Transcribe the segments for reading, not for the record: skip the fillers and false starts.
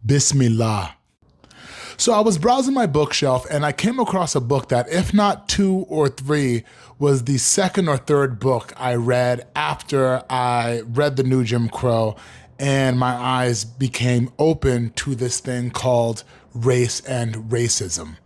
Bismillah. So I was browsing my bookshelf and I came across a book that, if not 2 or 3, was the second or third book I read after I read The New Jim Crow, and my eyes became open to this thing called race and racism.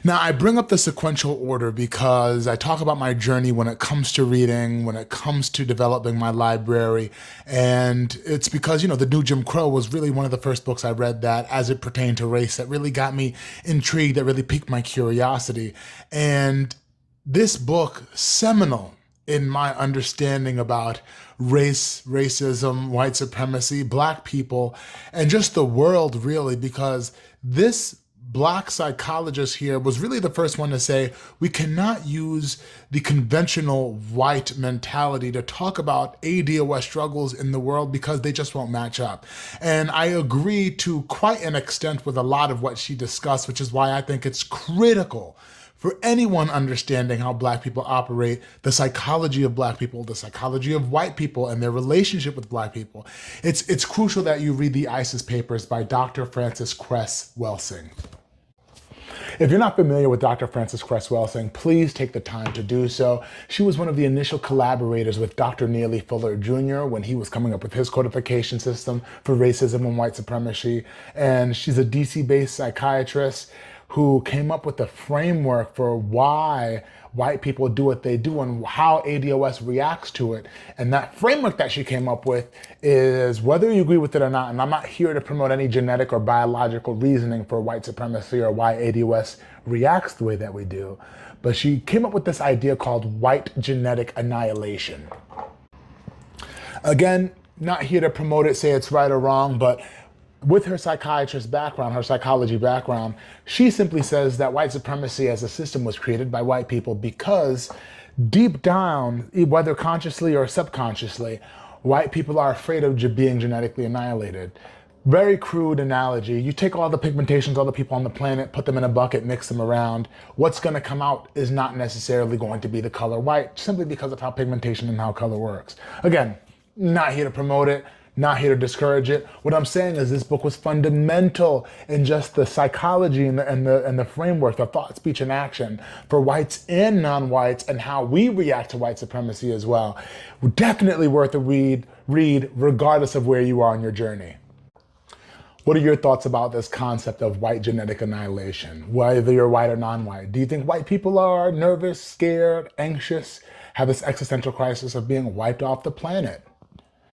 Now, I bring up the sequential order because I talk about my journey when it comes to reading, when it comes to developing my library. And it's because, The New Jim Crow was really one of the first books I read that, as it pertained to race, that really got me intrigued, that really piqued my curiosity. And this book, seminal in my understanding about race, racism, white supremacy, Black people, and just the world, really, because this Black psychologist here was really the first one to say we cannot use the conventional white mentality to talk about ADOS struggles in the world because they just won't match up. And I agree to quite an extent with a lot of what she discussed, which is why I think it's critical for anyone understanding how Black people operate, the psychology of Black people, the psychology of white people, and their relationship with Black people. It's crucial that you read the ISIS Papers by Dr. Frances Cress Welsing. If you're not familiar with Dr. Frances Cress Welsing, please take the time to do so. She was one of the initial collaborators with Dr. Neely Fuller Jr. when he was coming up with his codification system for racism and white supremacy. And she's a DC-based psychiatrist who came up with a framework for why white people do what they do and how ADOS reacts to it. And that framework that she came up with is, whether you agree with it or not, and I'm not here to promote any genetic or biological reasoning for white supremacy or why ADOS reacts the way that we do, but she came up with this idea called white genetic annihilation. Again, not here to promote it, say it's right or wrong, but with her psychiatrist background, her psychology background, she simply says that white supremacy as a system was created by white people because deep down, whether consciously or subconsciously, white people are afraid of being genetically annihilated. Very crude analogy. You take all the pigmentations, all the people on the planet, put them in a bucket, mix them around. What's going to come out is not necessarily going to be the color white, simply because of how pigmentation and how color works. Again, not here to promote it, not here to discourage it. What I'm saying is this book was fundamental in just the psychology and the framework, the thought, speech, and action for whites and non-whites, and how we react to white supremacy as well. Definitely worth a read regardless of where you are on your journey. What are your thoughts about this concept of white genetic annihilation, whether you're white or non-white? Do you think white people are nervous, scared, anxious, have this existential crisis of being wiped off the planet?